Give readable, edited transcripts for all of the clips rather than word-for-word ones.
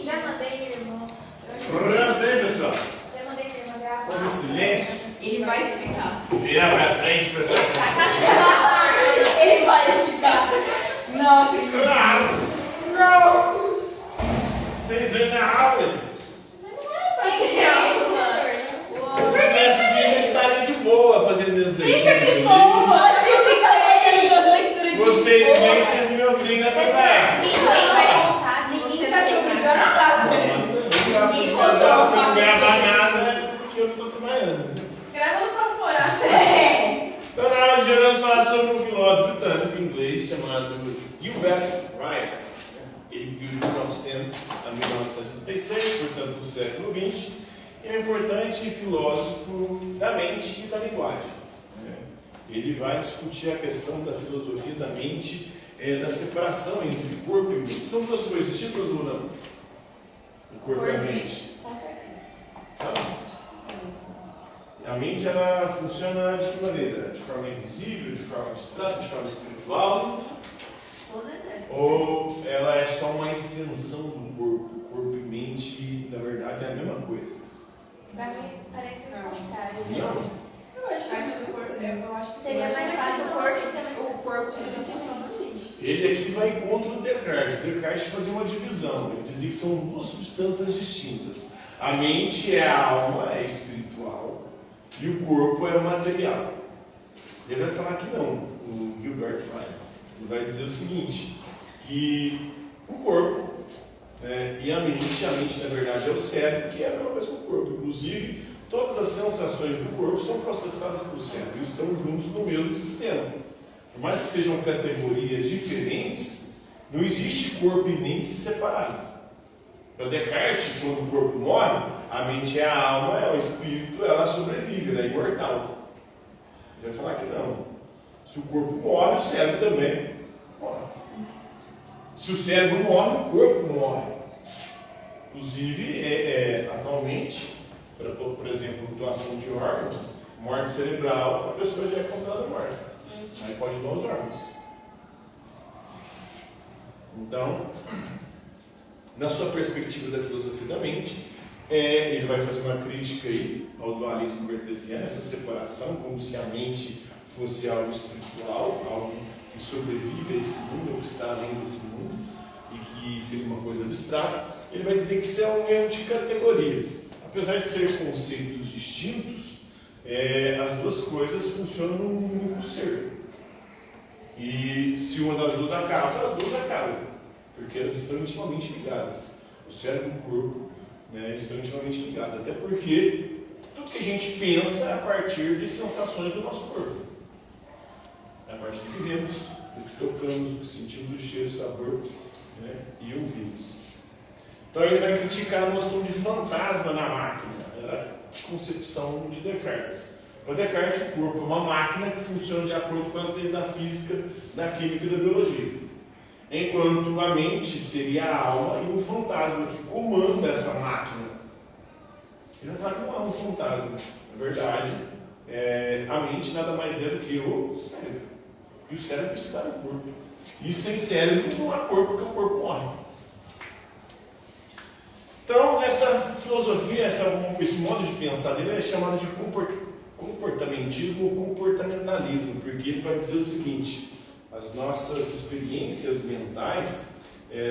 Já mandei, meu irmão. Mandei, pessoal. Já mandei, minha irmã gravar. Fazer silêncio. Ele vai explicar. Virar pra frente, pessoal. Ele vai explicar. Não acredito. Claro. Não. Vocês vêm na aula. Se eu tivesse vindo, eu estaria de boa fazendo isso daí. Fica de boa. Pode ficar fazendo leitura de boa. Vocês vêm, vocês me obrigam a trabalhar. Ninguém vai contar. Ninguém tá te obrigando a nada. Ninguém se não grava nada porque eu não estou trabalhando. Grava no próximo horário. Então, na aula de hoje, nós vamos falar sobre um filósofo britânico inglês chamado Gilbert Ryle. Ele viveu de 1900 a 1936, portanto, do século XX. E é um importante filósofo da mente e da linguagem. Ele vai discutir a questão da filosofia da mente, da separação entre corpo e mente. São duas coisas distintas ou não? O corpo e a mente. Com certeza. Sabe? A mente, ela funciona de que maneira? De forma invisível, de forma abstrata, de forma espiritual? Ou ela é só uma extensão do corpo? Corpo e mente, na verdade, é a mesma coisa. Pra mim, parece o contrário. Não. Eu acho que Seria mais fácil o corpo ser uma extensão da mente. Ele aqui vai contra o Descartes. O Descartes fazia uma divisão. Ele dizia que são duas substâncias distintas. A mente é a alma, é espiritual, e o corpo é o material. Ele vai falar que não, o Gilbert Ryle. Ele vai dizer o seguinte, que o corpo e a mente na verdade é o cérebro, que é a mesma coisa que o corpo. Inclusive, todas as sensações do corpo são processadas pelo cérebro e estão juntos no mesmo sistema. Por mais que sejam categorias diferentes, não existe corpo e mente separado. Para Descartes, quando o corpo morre, a mente é a alma, é o espírito, ela sobrevive, ela é imortal. Ele vai falar que não. Se o corpo morre, o cérebro também morre. Se o cérebro morre, o corpo morre. Inclusive, atualmente, por exemplo, doação de órgãos, morte cerebral, a pessoa já é considerada morta. Aí pode doar os órgãos. Então, na sua perspectiva da filosofia da mente, ele vai fazer uma crítica aí ao dualismo cartesiano, essa separação, como se a mente fosse algo espiritual, algo que sobrevive a esse mundo, ou que está além desse mundo, e que seria uma coisa abstrata. Ele vai dizer que isso é um erro de categoria. Apesar de serem conceitos distintos, as duas coisas funcionam num único ser. E se uma das duas acaba, as duas acabam, porque elas estão intimamente ligadas. O cérebro e o corpo estão intimamente ligados, até porque tudo que a gente pensa é a partir de sensações do nosso corpo. É a partir do que vemos, do que tocamos, do que sentimos, do cheiro, sabor e ouvimos. Então ele vai criticar a noção de fantasma na máquina. Era a concepção de Descartes. Para Descartes, o corpo é uma máquina que funciona de acordo com as leis da física, da química e da biologia. Enquanto a mente seria a alma e um fantasma que comanda essa máquina. Ele vai falar que não é um fantasma. Na verdade, a mente nada mais é do que o cérebro. E o cérebro está no corpo. E sem cérebro não há corpo, porque o corpo morre. Então, essa filosofia, esse modo de pensar dele é chamado de comportamentismo ou comportamentalismo, porque ele vai dizer o seguinte: as nossas experiências mentais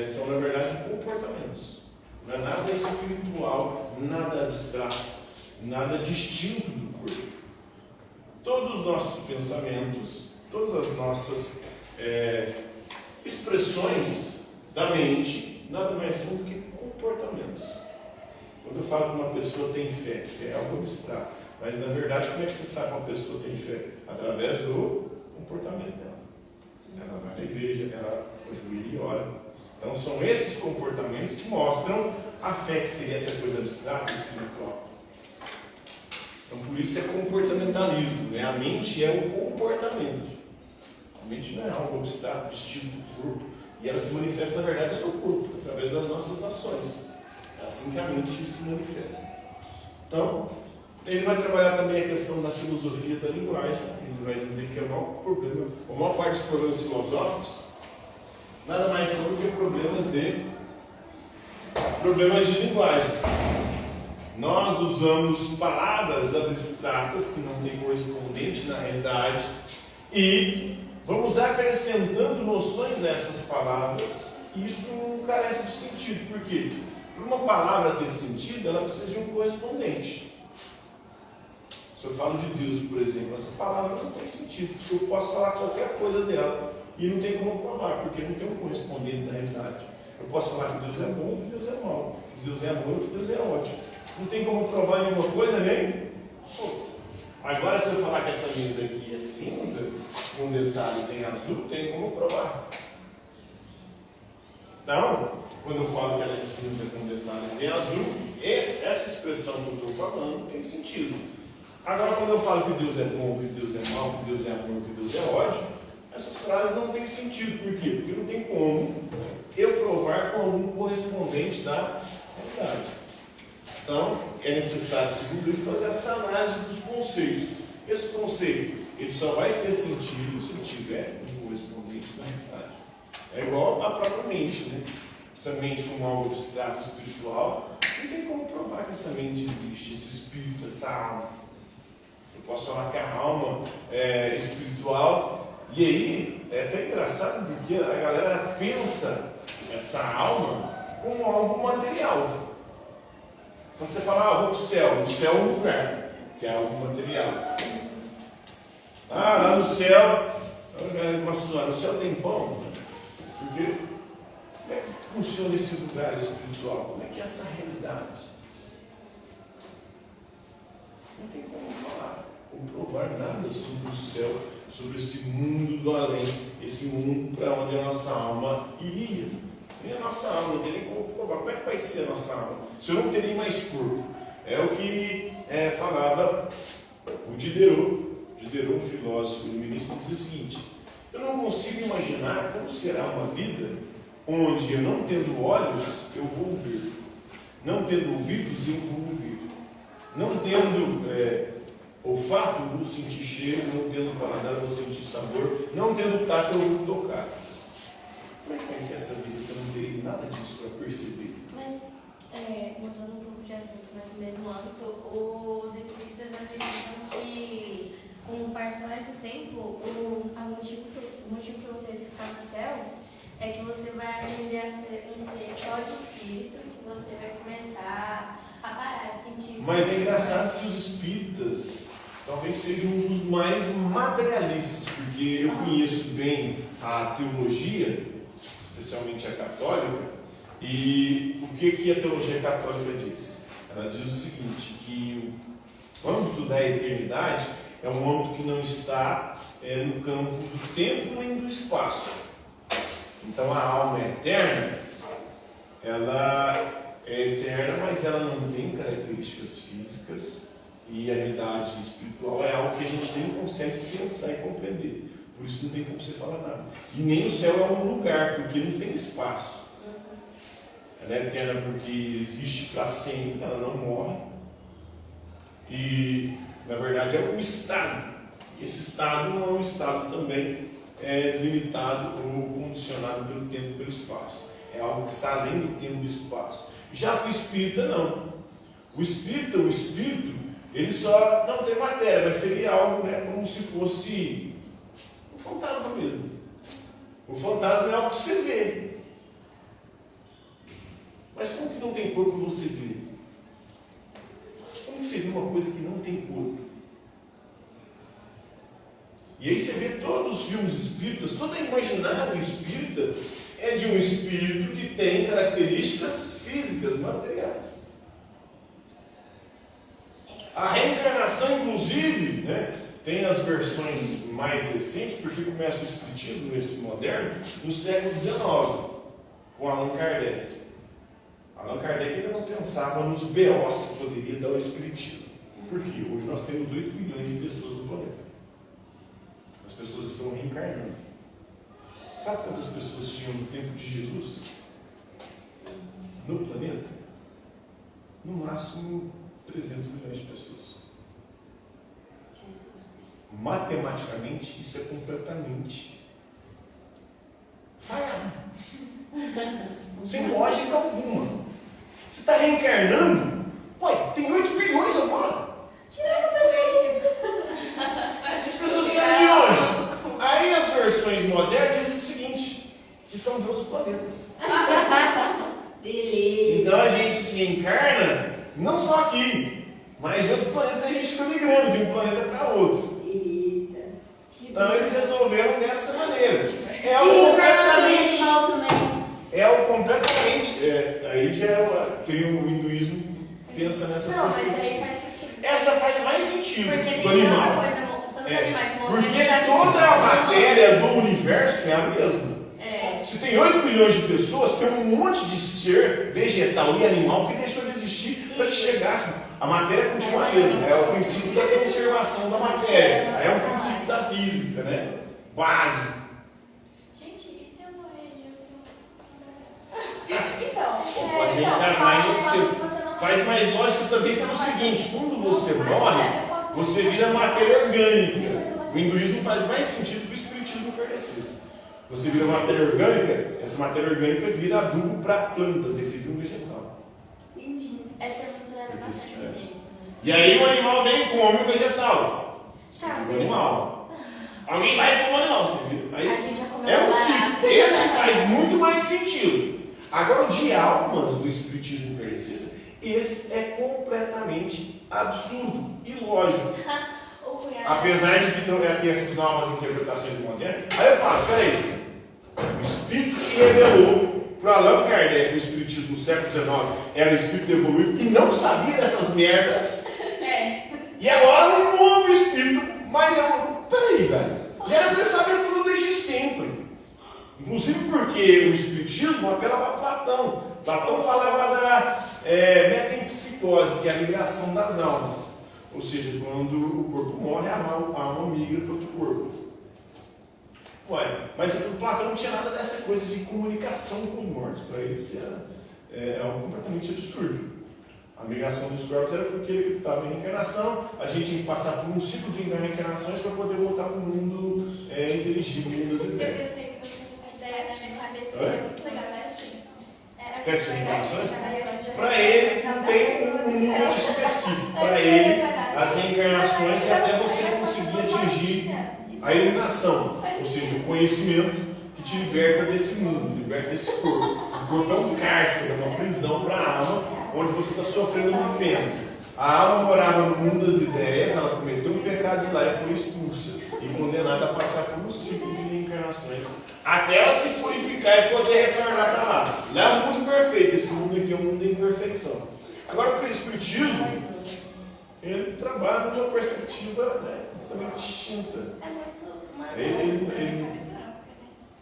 são, na verdade, comportamentos. Não é nada espiritual, nada abstrato, nada distinto do corpo. Todos os nossos pensamentos, todas as nossas expressões da mente, nada mais são do que comportamentos. Quando eu falo que uma pessoa tem fé, fé é algo abstrato. Mas, na verdade, como é que você sabe que uma pessoa tem fé? Através do comportamento dela. Ela vai na igreja, ela ajoelha e ora. Então, são esses comportamentos que mostram a fé, que seria essa coisa abstrata e espiritual. Então, por isso é comportamentalismo. A mente é o comportamento. A mente não é algo abstrato, distinto do corpo. E ela se manifesta, na verdade, no corpo, através das nossas ações. É assim que a mente se manifesta. Então, ele vai trabalhar também a questão da filosofia da linguagem. Ele vai dizer que é o maior problema, a maior parte dos problemas filosóficos, nada mais são do que problemas de Problemas de linguagem. Nós usamos palavras abstratas que não têm correspondente na realidade e vamos acrescentando noções a essas palavras e isso não carece de sentido. Por quê? Para uma palavra ter sentido, ela precisa de um correspondente. Se eu falo de Deus, por exemplo, essa palavra não tem sentido, porque eu posso falar qualquer coisa dela e não tem como provar, porque não tem um correspondente na realidade. Eu posso falar que Deus é bom, que Deus é mau, que Deus é amor, que Deus é ótimo. Não tem como provar nenhuma coisa, nem. Agora, se eu falar que essa mesa aqui é cinza, com detalhes em azul, tem como provar. Não, quando eu falo que ela é cinza com detalhes em azul, essa expressão que eu estou falando tem sentido. Agora, quando eu falo que Deus é bom, que Deus é mau, que Deus é amor, que Deus é ódio, essas frases não têm sentido. Por quê? Porque não tem como eu provar com algum correspondente da realidade. Então, é necessário, segundo ele, fazer essa análise dos conceitos. Esse conceito, ele só vai ter sentido se tiver um correspondente da realidade. É igual à própria mente, né? Essa mente como algo abstrato, espiritual, não tem como provar que essa mente existe, esse espírito, essa alma. Eu posso falar que a alma é espiritual, e aí é até engraçado porque a galera pensa essa alma como algo material. Quando você fala, vou para o céu é um lugar, que é algo material. Lá no céu, eu gosto de lá, no céu tem pão. Porque como é que funciona esse lugar espiritual? Como é que é essa realidade? Não tem como falar, comprovar nada sobre o céu, sobre esse mundo do além, esse mundo para onde a nossa alma iria. Nem a nossa alma, não tem nem como provar. Como é que vai ser a nossa alma? Se eu não terei mais corpo. É o que falava o Diderot. Diderot, um filósofo iluminista, diz o seguinte: eu não consigo imaginar como será uma vida onde eu não tendo olhos, eu vou ver. Não tendo ouvidos, eu vou ouvir. Não tendo olfato, eu vou sentir cheiro. Não tendo paladar, eu vou sentir sabor. Não tendo tato, eu vou tocar. Como é que vai ser essa vida se eu não terei nada disso para perceber? Mas, mudando um pouco de assunto, mas no mesmo âmbito, os espíritas acreditam que, com o passar do tempo, o motivo para você ficar no céu é que você vai aprender a ser um ser só de espírito, que você vai começar a parar de sentir. Mas é engraçado que os espíritas talvez sejam um dos mais materialistas, porque eu conheço bem a teologia, especialmente a católica, e o que a teologia católica diz? Ela diz o seguinte, que o âmbito da eternidade é um âmbito que não está no campo do tempo nem do espaço. Então a alma é eterna, ela é eterna, mas ela não tem características físicas, e a realidade espiritual é algo que a gente nem consegue pensar e compreender. Por isso não tem como você falar nada. E nem o céu é um lugar, porque não tem espaço. Ela é eterna porque existe para sempre, ela não morre. E, na verdade, é um estado. E esse estado não é um estado também limitado ou condicionado pelo tempo e pelo espaço. É algo que está além do tempo e do espaço. Já para o espírita, não. O espírito, ele só não tem matéria, mas seria algo como se fosse um fantasma mesmo. O fantasma é algo que você vê. Mas como que não tem corpo você vê? Como que você vê uma coisa que não tem corpo? E aí você vê todos os filmes espíritas, todo o imaginário espírita é de um espírito que tem características físicas, materiais. A reencarnação, inclusive, tem as versões mais recentes, porque começa o espiritismo, esse moderno, no século XIX, com Allan Kardec. Allan Kardec ainda não pensava nos B.O.s que poderia dar o espiritismo. Por quê? Hoje nós temos 8 bilhões de pessoas no planeta. As pessoas estão reencarnando. Sabe quantas pessoas tinham no tempo de Jesus? No planeta? No máximo 300 milhões de pessoas. Matematicamente, isso é completamente falhado. Sem lógica alguma. Você está reencarnando? Ué, tem 8 bilhões agora. Tira essa pessoa. Essas pessoas vieram de onde? Aí as versões modernas dizem o seguinte, que são de outros planetas. Beleza. Então a gente se encarna, não só aqui, mas de outros planetas a gente fica migrando de um planeta para outro. Beleza. Então eles resolveram dessa maneira. É E algo encarnação de completamente. animal também. É algo completamente. Aí já tem o hinduísmo que pensa nessa Não, mas perspectiva. aí faz sentido. Essa faz mais sentido Porque do tem animal. tanta coisa, tantos animais Porque movendo. toda a matéria do universo é a mesma. É. Se tem 8 bilhões de pessoas, tem um monte de ser vegetal e animal que deixou de existir para que chegasse. A matéria continua a mesma. É o princípio da conservação da matéria. É um princípio da física, né? Básico. Gente, e se eu morrer? Então, Pode reencarnar e você faz mais lógico também pelo seguinte: quando você morre, você vira matéria orgânica. O hinduísmo faz mais sentido que o espiritismo kardecista. Você vira matéria orgânica, essa matéria orgânica vira adubo para plantas, esse vira um vegetal. Entendi. Essa é misturada bastante É. ciência, né? E aí o animal vem e come o vegetal. Chave. O animal. Alguém vai comer o animal, você viu? Aí A gente já comeu é um barato. ciclo. Esse faz muito mais sentido. Agora, o de almas do espiritismo kardecista, esse é completamente absurdo, ilógico. O cunhado. Apesar de que tem essas novas interpretações modernas. Aí eu falo, peraí, o espírito que revelou para Allan Kardec o espiritismo do século XIX era um espírito evoluído e não sabia dessas merdas. É. E agora um novo espírito, mas peraí, velho, já era para saber tudo desde sempre. Inclusive porque o espiritismo apelava a Platão. Platão falava da metempsicose, que é a migração das almas. Ou seja, quando o corpo morre, a alma migra para outro corpo. Ué, mas o Platão não tinha nada dessa coisa de comunicação com os mortos. Para ele isso era algo completamente absurdo. A migração dos corpos era porque ele estava em reencarnação, a gente tinha que passar por um ciclo de reencarnações para poder voltar para o mundo inteligível, o mundo das Eu ideias. sei que você tem a ideia na minha cabeça, Oi? é muito legal, né? Sexo de reencarnações? Para ele não tem um número específico. Para ele, as reencarnações é até você conseguir atingir a iluminação, ou seja, o conhecimento que te liberta desse mundo, liberta desse corpo. O corpo é um cárcere, é uma prisão para a alma, onde você está sofrendo uma pena. A alma morava no mundo das ideias, ela cometeu um pecado de lá e foi expulsa e condenada a passar por um ciclo de reencarnações até ela se purificar e poder retornar para lá. Lá é um mundo perfeito, esse mundo aqui é um mundo de imperfeição. Agora, para o espiritismo, ele trabalha numa perspectiva completamente distinta. É muito Ele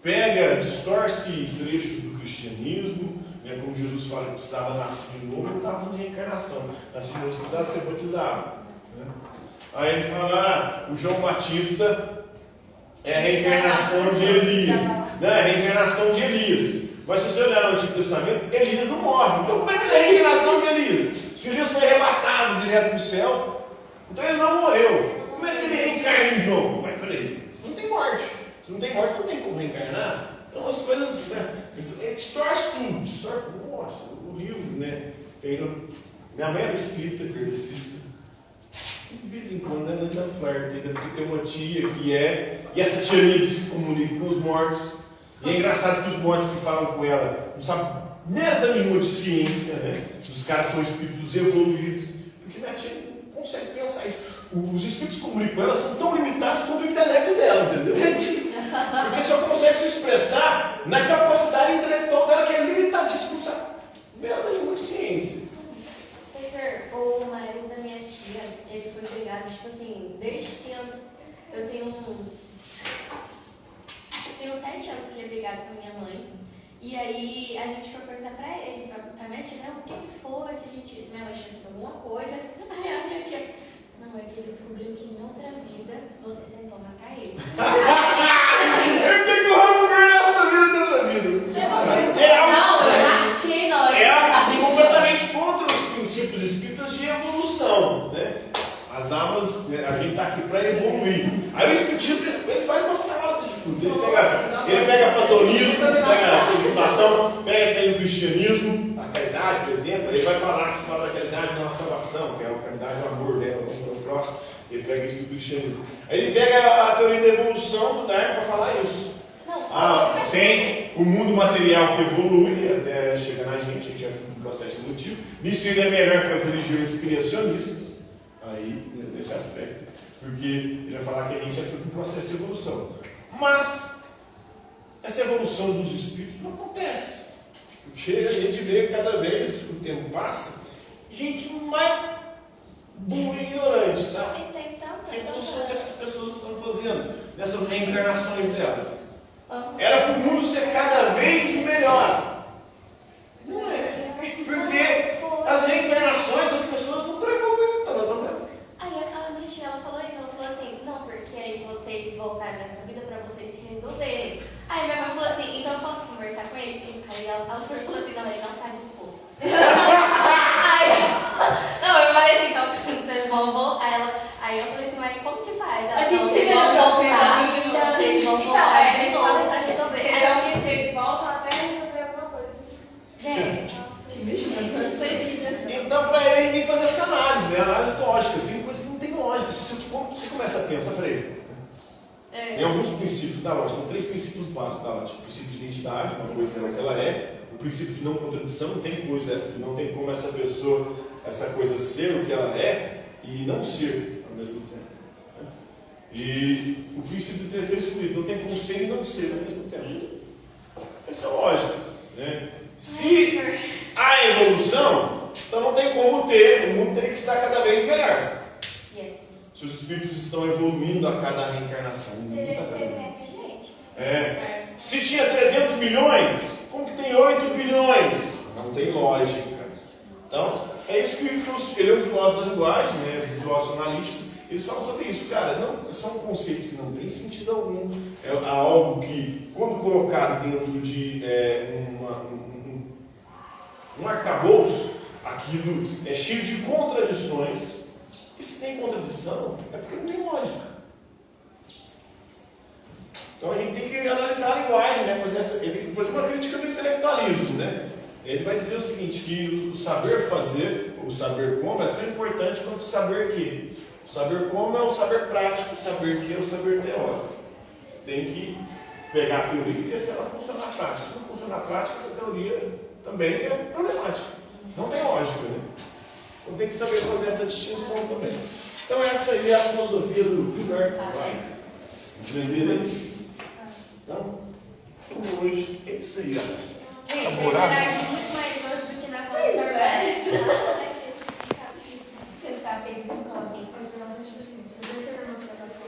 pega, distorce trechos do cristianismo, como Jesus fala que precisava nascer de novo, ele estava falando de reencarnação. Nascer de novo, você precisava ser batizado. Né? Aí ele fala, o João Batista é a reencarnação de Elias. Não, é a reencarnação de Elias. Mas se você olhar no Antigo Testamento, Elias não morre. Então como é que ele é a reencarnação de Elias? Se Elias foi arrebatado direto para o céu, então ele não morreu. Como é que ele reencarna em João? Mas peraí, não tem morte. Se não tem morte, não tem como reencarnar. Então as coisas, distorce tudo, distorce. Nossa, o livro, né? Minha mãe era espírita, kardecista. De vez em quando ela ainda flerta, ainda porque tem uma tia que e essa tia Lídia se comunica com os mortos. E é engraçado que os mortos que falam com ela não sabem merda nenhuma de ciência, né? Os caras são espíritos evoluídos. Porque minha tia não consegue pensar isso. Os espíritos que comunicam com ela são tão limitados quanto o intelecto dela, entendeu? Porque só consegue se expressar na capacidade intelectual dela, que é limitadíssima, não sabe merda nenhuma de ciência. Professor, o marido da minha tia, ele foi pegado, tipo assim, desde que eu tenho uns 7 anos que ele é brigado com a minha mãe. E aí a gente foi perguntar pra ele, pra minha tia, o que foi, se minha mãe tinha feito alguma coisa. Aí a minha tia, não, é que ele descobriu que em outra vida você tentou matar ele. Ele tem que morrer nessa vida de outra vida. Não, eu achei na hora. É completamente contra os princípios espíritas de evolução, né? As almas, né, a gente está aqui para evoluir. Aí o espiritismo ele faz uma salada de fruta. Ele pega platonismo, pega o Platão, pega o cristianismo, caridade, por exemplo, ele vai fala da caridade na salvação, que é a caridade do amor, né? O próximo. Ele pega isso do cristianismo. Aí ele pega a teoria da evolução do Darwin para falar isso. Tem o mundo material que evolui até chegar na gente é um processo evolutivo. Nisso ele é melhor que as religiões criacionistas. Aí, nesse aspecto. Porque ele vai falar que a gente é fruto de um processo de evolução. Mas essa evolução dos espíritos não acontece. Chega a gente vê que cada vez que o tempo passa, gente mais burra e ignorante, sabe? A evolução que essas pessoas estão fazendo, nessas reencarnações delas. Era para o mundo ser cada vez melhor. Não é. Porque as reencarnações, as pessoas não estão evoluindo, não é? Aí a minha tia, ela falou isso, ela falou assim, não, porque aí vocês voltaram nessa vida para vocês se resolverem. Aí minha mãe falou assim, então eu posso conversar com ele? Aí ela falou assim, não, ele não está disposto. Aí, não, eu falei assim, então vocês vão voltar. Aí eu falei assim, mas como que faz? Ela A gente falou, se vocês vê vão no voltar, final. vocês vão Então, voltar aí de eles novo falam pra resolver. Aí Será eu, que vocês voltam até resolver alguma coisa? gente, isso foi vídeo. Então, para ele, tem que fazer essa análise, né? Análise lógica. Tem coisa que não tem lógica. Você começa a pensar, peraí. Tem alguns princípios da lógica, são 3 princípios básicos da lógica. O princípio de identidade, uma coisa é o que ela é. O princípio de não contradição, não tem como essa pessoa, essa coisa ser o que ela é e não ser ao mesmo tempo. Né? E o princípio de ter ser excluído, não tem como ser e não ser ao mesmo tempo. Essa é a lógica. Né? Se há evolução, então não tem como ter, o mundo teria que estar cada vez melhor. Yes. Se os espíritos estão evoluindo a cada reencarnação, o mundo está cada vez melhor. Se tinha 300 milhões, como que tem 8 bilhões? Não tem lógica. Então, é isso que ele é um filósofo da linguagem, né, um filósofo analítico, eles falam sobre isso, cara. Não, são conceitos que não têm sentido algum. É algo que, quando colocado dentro de um arcabouço, aquilo é cheio de contradições. E se tem contradição, é porque não tem lógica. Então a gente tem que analisar a linguagem, né? Fazer uma crítica do intelectualismo, né? Ele vai dizer o seguinte, que o saber fazer, o saber como, é tão importante quanto o saber que. O saber como é o saber prático, o saber que é o saber teórico. Você tem que pegar a teoria e ver se ela funciona na prática. Se não funciona na prática, essa teoria também é problemática. Não tem lógica, né? Então tem que saber fazer essa distinção também. Então essa aí é a filosofia do Gilbert White. Entenderam? Então, hoje é isso aí. Gente, é muito mais